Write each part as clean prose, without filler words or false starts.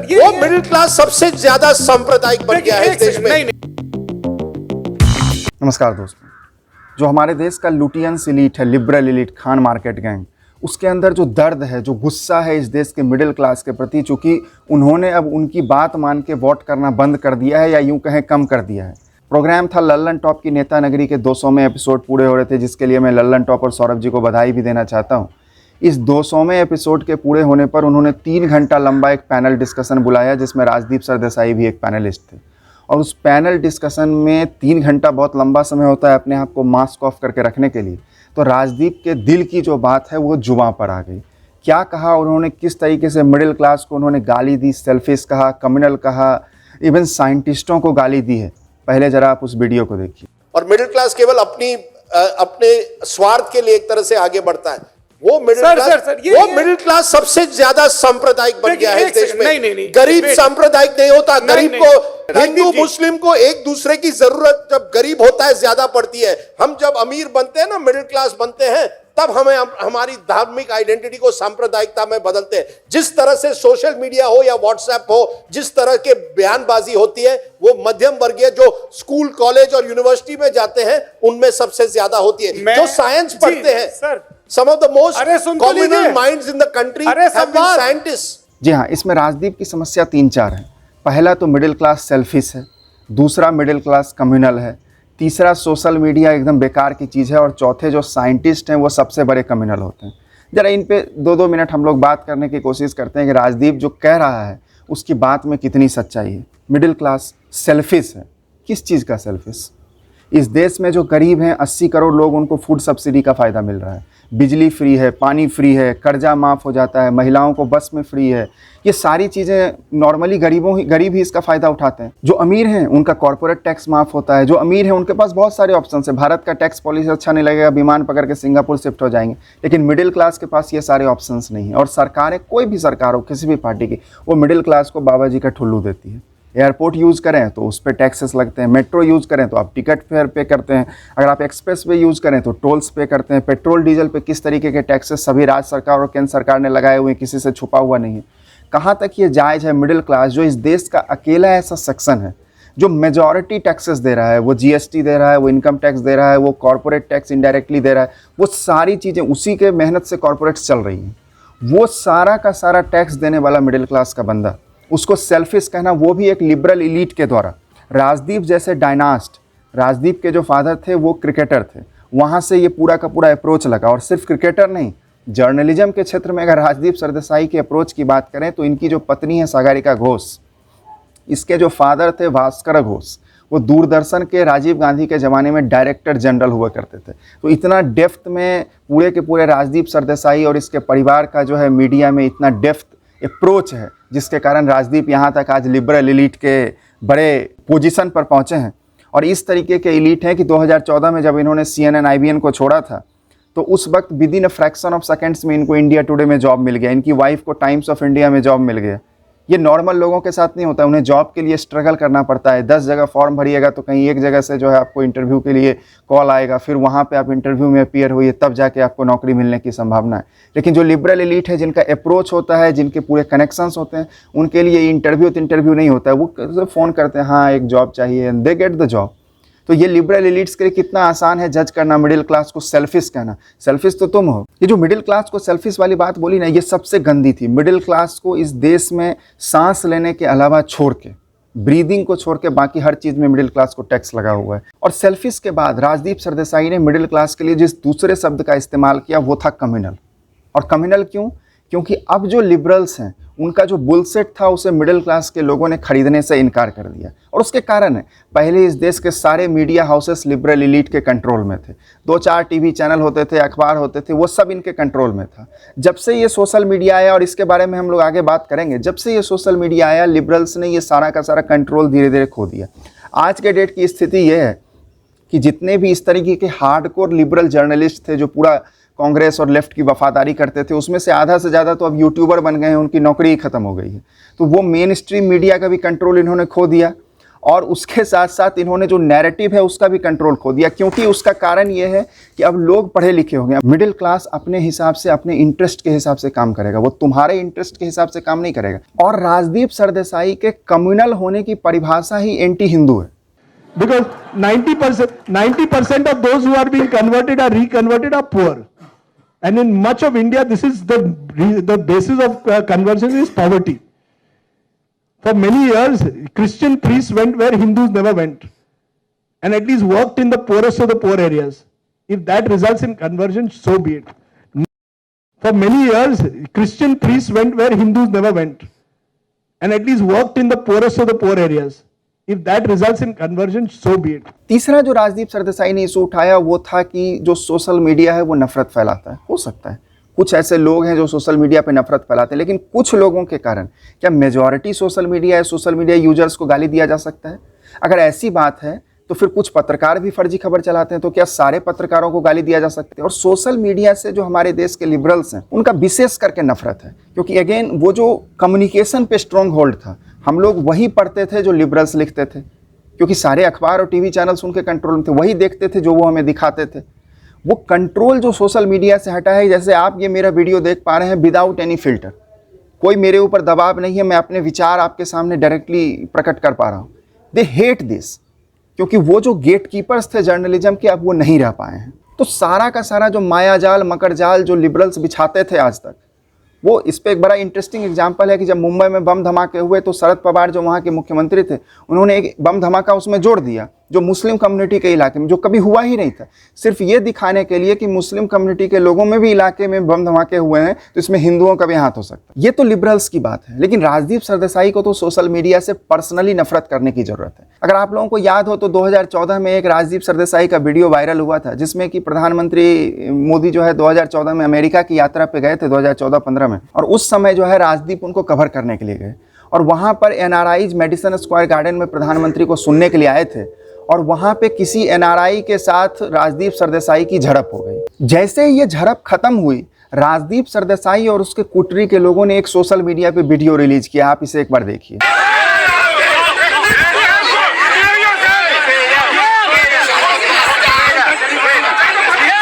वो middle class सबसे ज्यादा सांप्रदायिक बन गया है इस देश में। नमस्कार दोस्तों, जो हमारे देश का लुटियंस एलीट है, liberal elite, Khan market gang, उसके अंदर जो दर्द है, जो गुस्सा है इस देश के मिडिल क्लास के प्रति, चूंकि उन्होंने अब उनकी बात मान के वोट करना बंद कर दिया है या यूं कहें कम कर दिया है। प्रोग्राम था लल्लन टॉप की नेता नगरी के 200वें एपिसोड पूरे हो रहे थे, जिसके लिए मैं लल्लन टॉप और सौरभ जी को बधाई भी देना चाहता हूं। इस 200वें एपिसोड के पूरे होने पर उन्होंने 3 घंटा लंबा एक पैनल डिस्कशन बुलाया, जिसमें राजदीप सरदेसाई भी एक पैनलिस्ट थे। और उस पैनल डिस्कशन में 3 घंटा बहुत लंबा समय होता है अपने आप को मास्क ऑफ करके रखने के लिए। तो राजदीप के दिल की जो बात है वो जुबां पर आ गई। क्या कहा उन्होंने, किस तरीके से मिडिल क्लास को उन्होंने गाली दी, सेल्फिश कहा, कम्युनल कहा, इवन साइंटिस्टों को गाली दी है। पहले जरा आप उस वीडियो को देखिए। और मिडिल क्लास केवल अपने स्वार्थ के लिए एक तरह से आगे बढ़ता है। वो मिडिल क्लास सबसे ज्यादा सांप्रदायिक बन गया है इस देश में। नहीं, गरीब सांप्रदायिक नहीं होता। गरीब को, हिंदू मुस्लिम को एक दूसरे की जरूरत जब गरीब होता है ज्यादा पड़ती है। हम जब अमीर बनते हैं ना, मिडिल क्लास बनते हैं, तब हमें हमारी धार्मिक आइडेंटिटी को सांप्रदायिकता में बदलते हैं। जिस तरह से सोशल मीडिया हो या व्हाट्सएप हो, जिस तरह के बयानबाजी होती है, वो मध्यम वर्गीय जो स्कूल, कॉलेज और यूनिवर्सिटी में जाते हैं उनमें सबसे ज्यादा होती है। जो साइंस पढ़ते हैं, some of the most communal minds in the country have been scientists। जी हाँ, इसमें राजदीप की समस्या 3-4 है। पहला तो मिडिल क्लास सेल्फिश है, दूसरा मिडिल क्लास कम्युनल है, तीसरा सोशल मीडिया एकदम बेकार की चीज़ है, और चौथे जो साइंटिस्ट हैं वो सबसे बड़े कम्युनल होते हैं। जरा इन पे 2-2 मिनट हम लोग बात करने की कोशिश करते हैं कि राजदीप जो कह रहा है उसकी बात में कितनी सच्चाई है। मिडिल क्लास सेल्फिश है। किस चीज़ का सेल्फिश? इस देश में जो गरीब हैं 80 करोड़ लोग, उनको फूड सब्सिडी का फ़ायदा मिल रहा है, बिजली फ्री है, पानी फ्री है, कर्जा माफ़ हो जाता है, महिलाओं को बस में फ्री है। ये सारी चीज़ें नॉर्मली गरीब ही इसका फ़ायदा उठाते हैं। जो अमीर हैं उनका कॉर्पोरेट टैक्स माफ़ होता है। जो अमीर हैं उनके पास बहुत सारे ऑप्शन है। भारत का टैक्स पॉलिसी अच्छा नहीं लगेगा, विमान पकड़ के सिंगापुर शिफ्ट हो जाएंगे। लेकिन मिडिल क्लास के पास ये सारे ऑप्शन नहीं हैं। और सरकारें, कोई भी सरकार हो किसी भी पार्टी की, वो मिडिल क्लास को बाबा जी का ठुल्लू देती है। एयरपोर्ट यूज़ करें तो उस पर टैक्सेस लगते हैं, मेट्रो यूज़ करें तो आप टिकट फेयर पे करते हैं, अगर आप एक्सप्रेस वे यूज़ करें तो टोल्स पे करते हैं, पेट्रोल डीजल पे किस तरीके के टैक्सेस सभी राज्य सरकार और केंद्र सरकार ने लगाए हुए हैं, किसी से छुपा हुआ नहीं है। कहाँ तक ये जायज़ है? मिडिल क्लास जो इस देश का अकेला ऐसा सेक्शन है जो मेजॉरिटी टैक्सेस दे रहा है, वो जीएसटी दे रहा है, वो इनकम टैक्स दे रहा है, वो कॉर्पोरेट टैक्स इनडायरेक्टली दे रहा है, वो सारी चीज़ें उसी के मेहनत से कॉर्पोरेट्स चल रही हैं। वो सारा का सारा टैक्स देने वाला मिडिल क्लास का बंदा, उसको सेल्फिश कहना, वो भी एक लिबरल एलीट के द्वारा। राजदीप जैसे डायनास्ट, राजदीप के जो फादर थे वो क्रिकेटर थे, वहाँ से ये पूरा का पूरा अप्रोच लगा। और सिर्फ क्रिकेटर नहीं, जर्नलिज्म के क्षेत्र में अगर राजदीप सरदेसाई के अप्रोच की बात करें तो इनकी जो पत्नी है सागरिका घोष, इसके जो फादर थे भास्कर घोष, वो दूरदर्शन के राजीव गांधी के ज़माने में डायरेक्टर जनरल हुआ करते थे। तो इतना डेप्थ में पूरे के पूरे राजदीप सरदेसाई और इसके परिवार का जो है मीडिया में इतना डेप्थ अप्रोच है, जिसके कारण राजदीप यहाँ तक आज लिबरल एलीट के बड़े पोजीशन पर पहुँचे हैं। और इस तरीके के एलीट हैं कि 2014 में जब इन्होंने CNN IBN को छोड़ा था तो उस वक्त with in a fraction of seconds में इनको इंडिया टुडे में जॉब मिल गया, इनकी वाइफ को टाइम्स ऑफ इंडिया में जॉब मिल गया। ये नॉर्मल लोगों के साथ नहीं होता, उन्हें जॉब के लिए स्ट्रगल करना पड़ता है। 10 जगह फॉर्म भरिएगा तो कहीं एक जगह से जो है आपको इंटरव्यू के लिए कॉल आएगा, फिर वहाँ पे आप इंटरव्यू में अपीयर हुई, तब जाके आपको नौकरी मिलने की संभावना है। लेकिन जो लिबरल एलीट है, जिनका अप्रोच होता है, जिनके पूरे कनेक्शंस होते हैं, उनके लिए इंटरव्यू नहीं होता है। वो फ़ोन करते हैं, हाँ एक जॉब चाहिए, and they get the job. तो ये लिबरल एलीट्स के लिए कितना आसान है जज करना, मिडिल क्लास को सेल्फिश कहना। सेल्फिश तो तुम हो। ये जो मिडिल क्लास को सेल्फिश वाली बात बोली ना, ये सबसे गंदी थी। मिडिल क्लास को इस देश में सांस लेने के अलावा छोड़ के, ब्रीदिंग को छोड़ के, बाकी हर चीज़ में मिडिल क्लास को टैक्स लगा हुआ है। और सेल्फिश के बाद राजदीप सरदेसाई ने मिडिल क्लास के लिए जिस दूसरे शब्द का इस्तेमाल किया वो था कम्युनल। और कम्युनल क्यों? क्योंकि अब जो लिबरल्स हैं उनका जो बुलसेट था उसे मिडिल क्लास के लोगों ने खरीदने से इनकार कर दिया। और उसके कारण है, पहले इस देश के सारे मीडिया हाउसेस लिबरल एलीट के कंट्रोल में थे। 2-4 टीवी चैनल होते थे, अखबार होते थे, वो सब इनके कंट्रोल में था। जब से ये सोशल मीडिया आया, और इसके बारे में हम लोग आगे बात करेंगे, जब से ये सोशल मीडिया आया, लिबरल्स ने ये सारा का सारा कंट्रोल धीरे धीरे खो दिया। आज के डेट की स्थिति ये है कि जितने भी इस तरीके के हार्डकोर लिबरल जर्नलिस्ट थे जो पूरा कांग्रेस और लेफ्ट की वफादारी करते थे, उसमें से आधा से ज़्यादा तो अब यूट्यूबर बन गए हैं, उनकी नौकरी ही खत्म हो गई है। तो वो मेन स्ट्रीम मीडिया का भी कंट्रोल इन्होंने खो दिया। और उसके साथ साथ इन्होंने जो नैरेटिव है उसका भी कंट्रोल खो दिया, क्योंकि उसका कारण ये है कि अब लोग पढ़े लिखे हो गए। मिडिल क्लास अपने हिसाब से, अपने इंटरेस्ट के हिसाब से काम करेगा, वो तुम्हारे इंटरेस्ट के हिसाब से काम नहीं करेगा। और राजदीप सरदेसाई के कम्युनल होने की परिभाषा ही एंटी हिंदू है। Because 90% of those who are being converted or reconverted are poor, and in much of India, this is the basis of conversion is poverty. For many years, Christian priests went where Hindus never went, and at least worked in the poorest of the poor areas. If that results in conversion, so be it. For many years, Christian priests went where Hindus never went, and at least worked in the poorest of the poor areas. If that results in conversion, so be it. तीसरा जो राजदीप सरदेसाई ने issue उठाया वो था कि जो social media है वो नफरत फैलाता है। हो सकता है कुछ ऐसे लोग हैं जो सोशल मीडिया पे नफरत फैलाते हैं, लेकिन कुछ लोगों के कारण क्या मेजॉरिटी सोशल मीडिया यूजर्स को गाली दिया जा सकता है? अगर ऐसी बात है तो फिर कुछ पत्रकार भी फर्जी खबर चलाते हैं, तो क्या सारे पत्रकारों को गाली दिया जा सकता है? और सोशल मीडिया से जो हमारे देश के लिबरल्स हैं उनका विशेष करके नफरत है, क्योंकि अगेन वो जो कम्युनिकेशन पे स्ट्रॉन्ग होल्ड था, हम लोग वही पढ़ते थे जो लिबरल्स लिखते थे, क्योंकि सारे अखबार और टीवी चैनल्स उनके कंट्रोल में थे, वही देखते थे जो वो हमें दिखाते थे। वो कंट्रोल जो सोशल मीडिया से हटा है, जैसे आप ये मेरा वीडियो देख पा रहे हैं विदाउट एनी फिल्टर, कोई मेरे ऊपर दबाव नहीं है, मैं अपने विचार आपके सामने डायरेक्टली प्रकट कर पा रहा हूँ। दे हेट दिस, क्योंकि वो जो गेट कीपर्स थे जर्नलिज्म के अब वो नहीं रह पाए हैं। तो सारा का सारा जो मायाजाल मकड़जाल जो लिबरल्स बिछाते थे आज तक, वो इस पे एक बड़ा इंटरेस्टिंग एग्जाम्पल है कि जब मुंबई में बम धमाके हुए तो शरद पवार जो वहाँ के मुख्यमंत्री थे, उन्होंने एक बम धमाका उसमें जोड़ दिया जो मुस्लिम कम्युनिटी के इलाके में, जो कभी हुआ ही नहीं था, सिर्फ ये दिखाने के लिए कि मुस्लिम कम्युनिटी के लोगों में भी इलाके में बम धमाके हुए हैं तो इसमें हिंदुओं का भी हाथ हो सकता है। ये तो लिबरल्स की बात है, लेकिन राजदीप सरदेसाई को तो सोशल मीडिया से पर्सनली नफरत करने की जरूरत है। अगर आप लोगों को याद हो तो 2014 में एक राजदीप सरदेसाई का वीडियो वायरल हुआ था, जिसमें कि प्रधानमंत्री मोदी जो है 2014 में अमेरिका की यात्रा पे गए थे 2014-15 में, और उस समय जो है राजदीप उनको कवर करने के लिए गए, और वहाँ पर NRIs मेडिसन स्क्वायर गार्डन में प्रधानमंत्री को सुनने के लिए आए थे, और वहाँ पे किसी NRI के साथ राजदीप सरदेसाई की झड़प हो गई। जैसे ही ये झड़प खत्म हुई, राजदीप सरदेसाई और उसके कुटरी के लोगों ने एक सोशल मीडिया पे वीडियो रिलीज किया, आप इसे एक बार देखिए।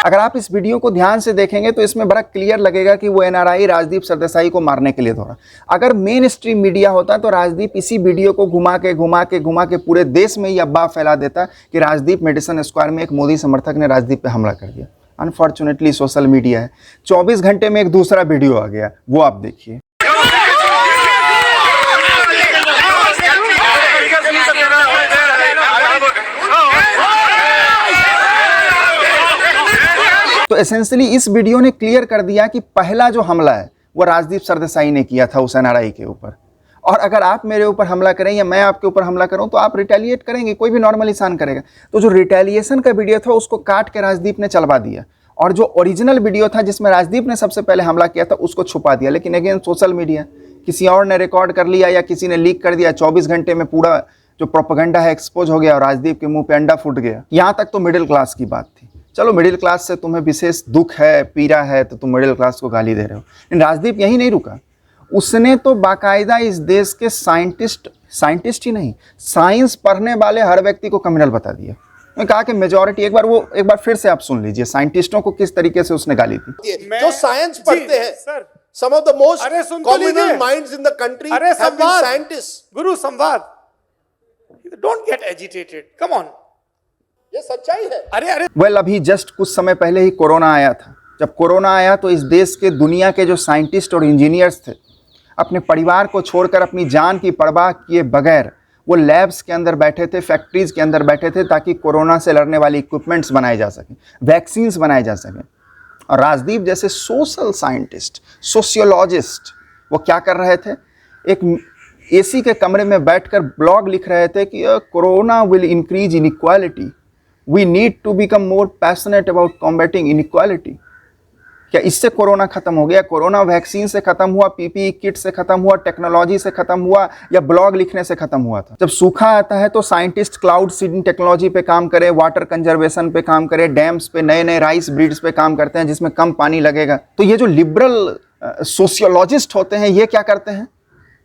अगर आप इस वीडियो को ध्यान से देखेंगे तो इसमें बड़ा क्लियर लगेगा कि वो NRI राजदीप सरदेसाई को मारने के लिए दौड़ा। अगर मेन स्ट्रीम मीडिया होता तो राजदीप इसी वीडियो को घुमा के पूरे देश में ये अफवाह फैला देता कि राजदीप मेडिसन स्क्वायर में एक मोदी समर्थक ने राजदीप पे हमला कर दिया। अनफॉर्चुनेटली सोशल मीडिया है, 24 घंटे में एक दूसरा वीडियो आ गया, वो आप देखिए। तो एसेंशियली इस वीडियो ने क्लियर कर दिया कि पहला जो हमला है वो राजदीप सरदेसाई ने किया था उस NRI के ऊपर, और अगर आप मेरे ऊपर हमला करें या मैं आपके ऊपर हमला करूं तो आप रिटेलिएट करेंगे, कोई भी नॉर्मल इंसान करेगा। तो जो रिटेलिएशन का वीडियो था उसको काट के राजदीप ने चलवा दिया, और जो ओरिजिनल वीडियो था जिसमें राजदीप ने सबसे पहले हमला किया था उसको छुपा दिया। लेकिन अगेन सोशल मीडिया, किसी और ने रिकॉर्ड कर लिया या किसी ने लीक कर दिया, 24 घंटे में पूरा जो प्रोपेगेंडा है एक्सपोज हो गया और राजदीप के मुंह पे अंडा फूट गया। यहाँ तक तो मिडिल क्लास की बात थी, चलो मिडिल क्लास से तुम्हें विशेष दुख है, पीड़ा है, तो तुम मिडिल क्लास को गाली दे रहे हो। लेकिन राजदीप यही नहीं रुका, उसने तो बाकायदा इस देश के साइंटिस्ट ही नहीं, साइंस पढ़ने वाले हर व्यक्ति को क्रिमिनल बता दिया। मैं कहा कि मेजॉरिटी, एक बार फिर से आप सुन लीजिए साइंटिस्टों को किस तरीके से उसने गाली दी। जो साइंस पढ़ते हैं sir, some of the most criminal minds in the country have been scientists. गुरु संवाद, don't get agitated, come on. ये सच्चाई है। अरे वेल अभी जस्ट कुछ समय पहले ही कोरोना आया था। जब कोरोना आया तो इस देश के दुनिया के जो साइंटिस्ट और इंजीनियर्स थे, अपने परिवार को छोड़कर अपनी जान की परवाह किए बगैर वो लैब्स के अंदर बैठे थे, फैक्ट्रीज के अंदर बैठे थे, ताकि कोरोना से लड़ने वाले इक्विपमेंट्स बनाए जा सकें, वैक्सीन्स बनाए जा सकें। और राजदीप जैसे सोशल साइंटिस्ट, सोशियोलॉजिस्ट, वो क्या कर रहे थे? एक AC के कमरे में बैठकर ब्लॉग लिख रहे थे कि corona will increase inequality, we need to become more passionate about combatting inequality. क्या इससे कोरोना खत्म हो गया? कोरोना वैक्सीन से खत्म हुआ, PPE किट से खत्म हुआ, टेक्नोलॉजी से खत्म हुआ, या ब्लॉग लिखने से खत्म हुआ था? जब सूखा आता है तो साइंटिस्ट क्लाउड सीडिंग टेक्नोलॉजी पे काम करे, वाटर कंजर्वेशन पे काम करे, डैम्स पे, नए नए राइस ब्रीड्स पे काम करते हैं जिसमें कम पानी लगेगा। तो ये जो लिबरल सोशियोलॉजिस्ट होते हैं ये क्या करते हैं?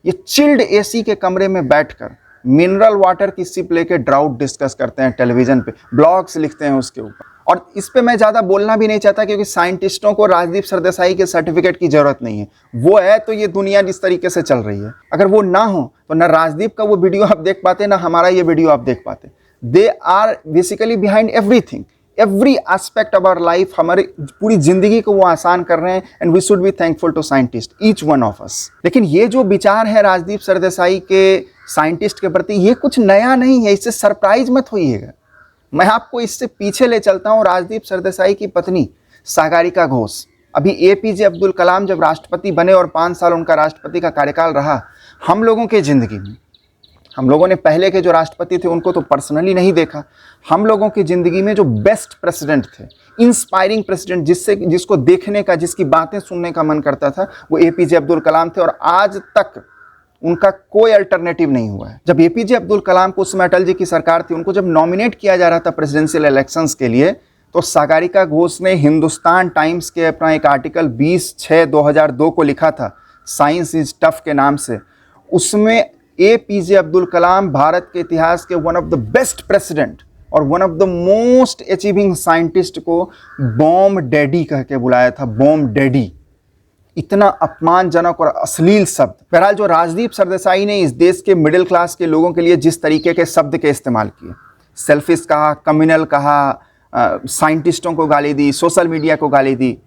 ये चिल्ड AC के कमरे में बैठकर मिनरल वाटर की सिप लेके ड्राउट डिस्कस करते हैं टेलीविजन पे, ब्लॉग्स लिखते हैं उसके ऊपर। और इस पे मैं ज़्यादा बोलना भी नहीं चाहता क्योंकि साइंटिस्टों को राजदीप सरदेसाई के सर्टिफिकेट की ज़रूरत नहीं है। वो है तो ये दुनिया जिस तरीके से चल रही है, अगर वो ना हो तो ना राजदीप का वो वीडियो आप देख पाते, ना हमारा ये वीडियो आप देख पाते। They are basically behind everything, every aspect of our life, हमारी पूरी जिंदगी को वो आसान कर रहे हैं। And we should be thankful to scientist, each one of us. लेकिन ये जो विचार है राजदीप सरदेसाई के साइंटिस्ट के प्रति, ये कुछ नया नहीं है, इससे सरप्राइज मत होइएगा। मैं आपको इससे पीछे ले चलता हूँ। राजदीप सरदेसाई की पत्नी सागरिका घोष, अभी एपीजे अब्दुल कलाम जब राष्ट्रपति बने और 5 साल उनका राष्ट्रपति का कार्यकाल रहा, हम लोगों के ज़िंदगी में, हम लोगों ने पहले के जो राष्ट्रपति थे उनको तो पर्सनली नहीं देखा, हम लोगों की ज़िंदगी में जो बेस्ट प्रेसिडेंट थे, इंस्पायरिंग प्रेसिडेंट, जिसको देखने का, जिसकी बातें सुनने का मन करता था, वो एपीजे अब्दुल कलाम थे। और आज तक उनका कोई अल्टरनेटिव नहीं हुआ है। जब एपीजे अब्दुल कलाम को, उस समय अटल जी की सरकार थी, उनको जब नॉमिनेट किया जा रहा था प्रेसिडेंशियल इलेक्शंस के लिए, तो सागरिका घोष ने हिंदुस्तान टाइम्स के अपना एक आर्टिकल 20/6/2002 को लिखा था, साइंस इज टफ के नाम से। उसमें एपीजे अब्दुल कलाम भारत के इतिहास के one of the best president और one of the most achieving scientist को बॉम्ब डैडी कह के बुलाया था, बॉम्ब डैडी। इतना अपमानजनक और अश्लील शब्द। बहरहाल जो राजदीप सरदेसाई ने इस देश के मिडिल क्लास के लोगों के लिए जिस तरीके के शब्द के इस्तेमाल किए, सेल्फिश कहा, कम्युनल कहा, साइंटिस्टों को गाली दी, सोशल मीडिया को गाली दी,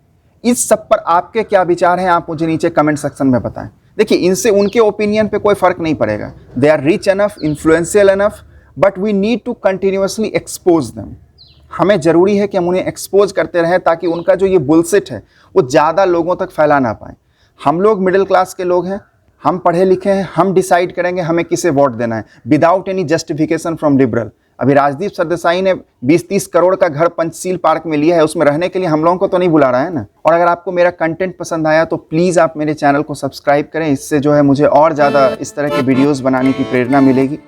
इस सब पर आपके क्या विचार हैं, आप मुझे नीचे कमेंट सेक्शन में बताएं। देखिए, इनसे उनके ओपिनियन पे कोई फ़र्क नहीं पड़ेगा। They are rich enough, influential enough, but we need to continuously expose them. हमें ज़रूरी है कि हम उन्हें एक्सपोज करते रहें ताकि उनका जो ये बुलशिट है वो ज़्यादा लोगों तक फैला ना पाए। हम लोग मिडिल क्लास के लोग हैं, हम पढ़े लिखे हैं, हम डिसाइड करेंगे हमें किसे वोट देना है without any justification from liberal. अभी राजदीप सरदेसाई ने 20-30 करोड़ का घर पंचशील पार्क में लिया है, उसमें रहने के लिए हम लोगों को तो नहीं बुला रहा है ना। और अगर आपको मेरा कंटेंट पसंद आया तो प्लीज़ आप मेरे चैनल को सब्सक्राइब करें, इससे जो है मुझे और ज़्यादा इस तरह के वीडियोज़ बनाने की प्रेरणा मिलेगी।